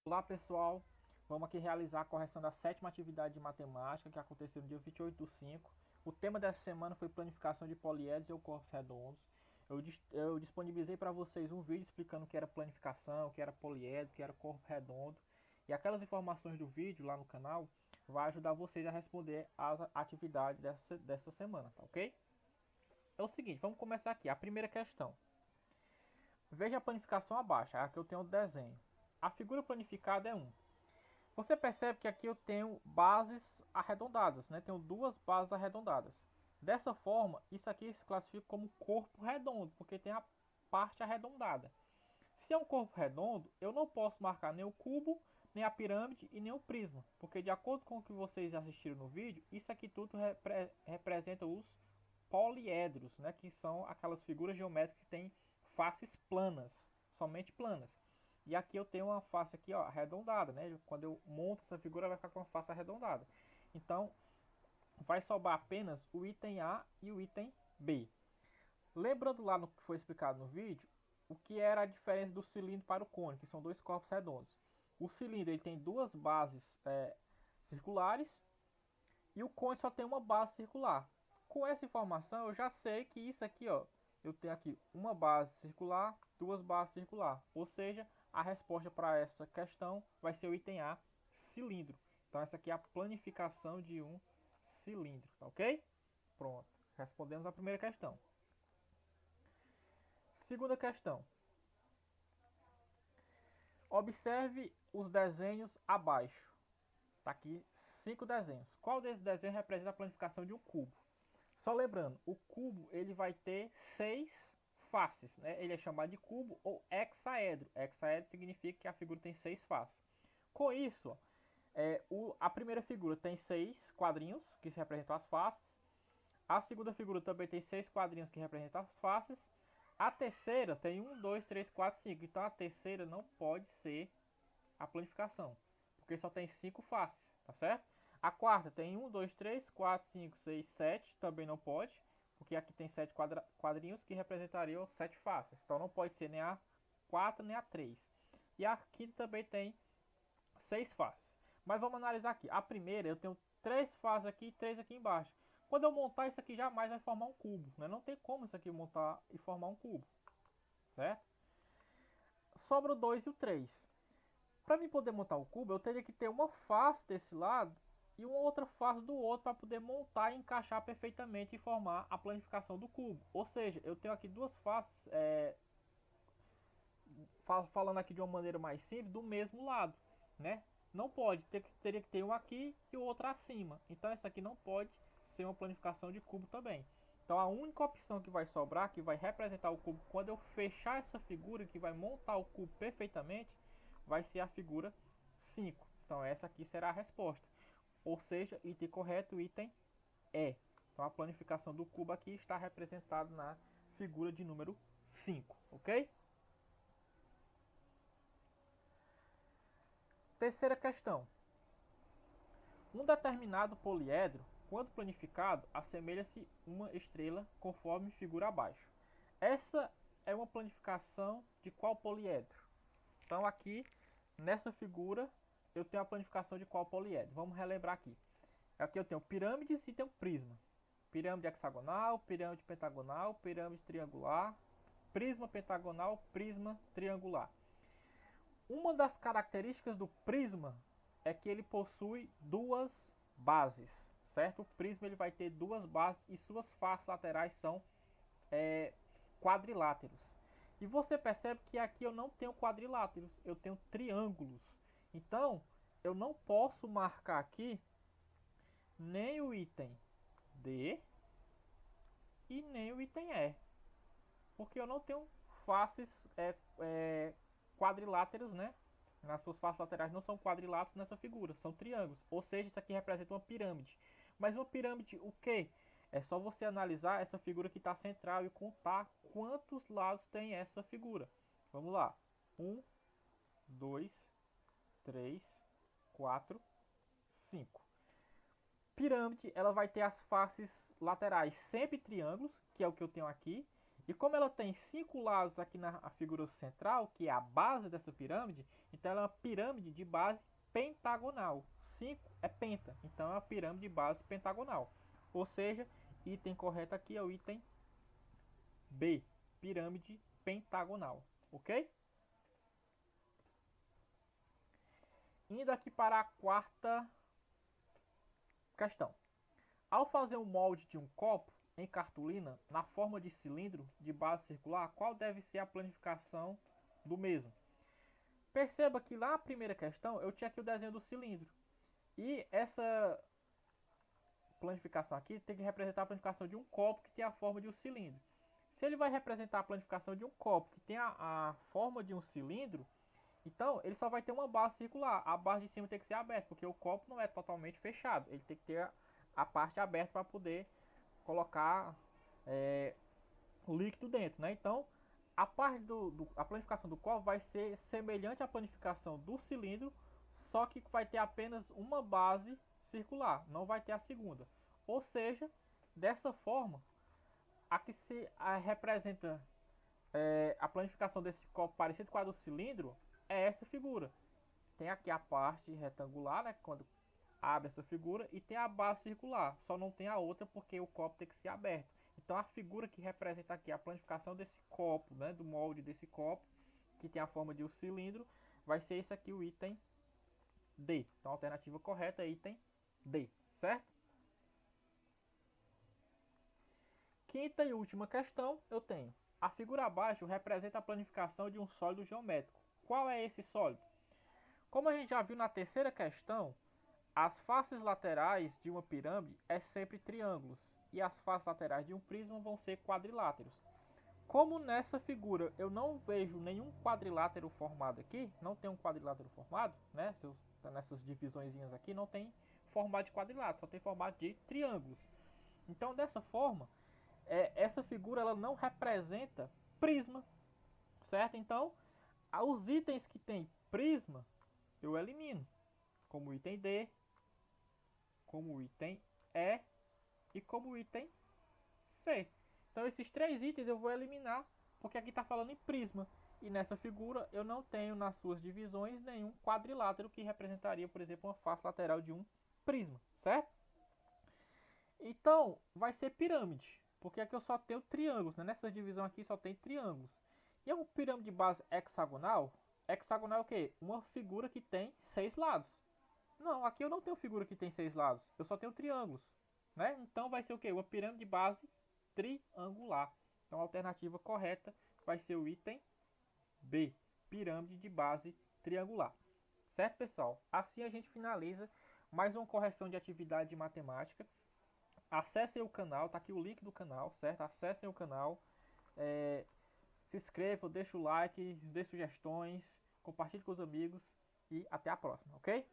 Olá pessoal, vamos aqui realizar a correção da sétima atividade de matemática que aconteceu no dia 28/5. O tema dessa semana foi planificação de poliedros ou corpos redondos. Eu disponibilizei para vocês um vídeo explicando o que era planificação, o que era poliedro, o que era corpo redondo. E aquelas informações do vídeo lá no canal vai ajudar vocês a responder as atividades dessa semana, tá ok? É o seguinte, vamos começar aqui. A primeira questão. Veja a planificação abaixo, aqui eu tenho o desenho. A figura planificada é 1. Você percebe que aqui eu tenho bases arredondadas, né? Tenho duas bases arredondadas. Dessa forma, isso aqui se classifica como corpo redondo, porque tem a parte arredondada. Se é um corpo redondo, eu não posso marcar nem o cubo, nem a pirâmide e nem o prisma, porque de acordo com o que vocês assistiram no vídeo, isso aqui tudo representa os poliedros, né? Que são aquelas figuras geométricas que têm faces planas, somente planas. E aqui eu tenho uma face aqui, ó, arredondada, né? Quando eu monto essa figura, vai ficar com uma face arredondada. Então, vai sobrar apenas o item A e o item B. Lembrando lá no que foi explicado no vídeo, o que era a diferença do cilindro para o cone, que são dois corpos redondos. O cilindro ele tem duas bases circulares e o cone só tem uma base circular. Com essa informação, eu já sei que isso aqui, ó, eu tenho aqui uma base circular, duas bases circular. Ou seja, a resposta para essa questão vai ser o item A, cilindro. Então essa aqui é a planificação de um cilindro, tá ok? Pronto, respondemos a primeira questão. Segunda questão. Observe os desenhos abaixo. Tá aqui 5 desenhos. Qual desses desenhos representa a planificação de um cubo? Só lembrando, o cubo ele vai ter 6 faces, né? Ele é chamado de cubo ou hexaedro. Hexaedro significa que a figura tem 6 faces. Com isso, a primeira figura tem 6 quadrinhos que representam as faces. A segunda figura também tem 6 quadrinhos que representam as faces. A terceira tem 1, 2, 3, 4, 5. Então a terceira não pode ser a planificação, porque só tem 5 faces, tá certo? A quarta tem 1, 2, 3, 4, 5, 6, 7, também não pode, porque aqui tem 7 quadrinhos que representariam 7 faces, então não pode ser nem a 4 nem a 3. E a quinta também tem 6 faces. Mas vamos analisar aqui. A primeira eu tenho 3 faces aqui e 3 aqui embaixo. Quando eu montar isso aqui jamais vai formar um cubo, né? Não tem como isso aqui montar e formar um cubo, certo? Sobra o 2 e o 3. Para mim poder montar o cubo, eu teria que ter uma face desse lado e uma outra face do outro para poder montar e encaixar perfeitamente e formar a planificação do cubo. Ou seja, eu tenho aqui duas faces, falando aqui de uma maneira mais simples, do mesmo lado, né? Não pode, teria que ter um aqui e o outro acima. Então essa aqui não pode ser uma planificação de cubo também. Então a única opção que vai sobrar, que vai representar o cubo quando eu fechar essa figura, que vai montar o cubo perfeitamente, vai ser a figura 5. Então essa aqui será a resposta. Ou seja, item correto, item E. Então a planificação do cubo aqui está representada na figura de número 5, ok? Terceira questão. Um determinado poliedro, quando planificado, assemelha-se uma estrela conforme figura abaixo. Essa é uma planificação de qual poliedro? Então aqui, nessa figura, eu tenho a planificação de qual poliedro? Vamos relembrar aqui. Aqui eu tenho pirâmides e tenho prisma. Pirâmide hexagonal, pirâmide pentagonal, pirâmide triangular, prisma pentagonal, prisma triangular. Uma das características do prisma é que ele possui duas bases, certo? O prisma ele vai ter duas bases e suas faces laterais são quadriláteros. E você percebe que aqui eu não tenho quadriláteros, eu tenho triângulos. Então, eu não posso marcar aqui nem o item D e nem o item E, porque eu não tenho faces quadriláteros, né? Nas suas faces laterais não são quadriláteros nessa figura, são triângulos. Ou seja, isso aqui representa uma pirâmide. Mas uma pirâmide o quê? É só você analisar essa figura que está central e contar quantos lados tem essa figura. Vamos lá. 1, 2, 3, 4, 5. Pirâmide, ela vai ter as faces laterais sempre triângulos, que é o que eu tenho aqui, E como ela tem 5 lados aqui na figura central, que é a base dessa pirâmide, então ela é uma pirâmide de base pentagonal. 5 é penta, então é uma pirâmide de base pentagonal. Ou seja, item correto aqui é o item B, pirâmide pentagonal, ok? Indo aqui para a quarta questão. Ao fazer um molde de um copo em cartolina na forma de cilindro de base circular, qual deve ser a planificação do mesmo? Perceba que lá na primeira questão eu tinha aqui o desenho do cilindro. E essa planificação aqui tem que representar a planificação de um copo que tem a forma de um cilindro. Se ele vai representar a planificação de um copo que tem a forma de um cilindro, então ele só vai ter uma base circular. A base de cima tem que ser aberta, porque o copo não é totalmente fechado. Ele tem que ter a parte aberta para poder colocar o líquido dentro, né? Então a parte a planificação do copo vai ser semelhante à planificação do cilindro, só que vai ter apenas uma base circular, não vai ter a segunda. Ou seja, dessa forma, aqui se representa a planificação desse copo parecido com a do cilindro, é essa figura. Tem aqui a parte retangular, né, quando abre essa figura, e tem a base circular, só não tem a outra porque o copo tem que ser aberto. Então a figura que representa aqui a planificação desse copo, né, do molde desse copo, que tem a forma de um cilindro, vai ser esse aqui, o item D. Então a alternativa correta é item D, certo? Quinta e última questão, eu tenho. A figura abaixo representa a planificação de um sólido geométrico. Qual é esse sólido? Como a gente já viu na terceira questão, as faces laterais de uma pirâmide é sempre triângulos e as faces laterais de um prisma vão ser quadriláteros. Como nessa figura eu não vejo nenhum quadrilátero formado aqui, não tem um quadrilátero formado, né? Nessas divisõezinhas aqui não tem formato de quadrilátero, só tem formato de triângulos. Então dessa forma, essa figura ela não representa prisma, certo? Então os itens que tem prisma eu elimino, como item D, como item E e como item C. Então esses três itens eu vou eliminar, porque aqui está falando em prisma. E nessa figura eu não tenho nas suas divisões nenhum quadrilátero que representaria, por exemplo, uma face lateral de um prisma, certo? Então vai ser pirâmide, porque aqui eu só tenho triângulos, né? Nessa divisão aqui só tem triângulos. E é uma pirâmide de base hexagonal. Hexagonal é o quê? Uma figura que tem 6 lados. Não, aqui eu não tenho figura que tem 6 lados, eu só tenho triângulos, né? Então vai ser o quê? Uma pirâmide de base triangular. Então a alternativa correta vai ser o item B, pirâmide de base triangular. Certo, pessoal? Assim a gente finaliza mais uma correção de atividade de matemática. Acessem o canal, tá aqui o link do canal, certo? Acessem o canal, se inscrevam, deixem o like, dê sugestões, compartilhe com os amigos e até a próxima, ok?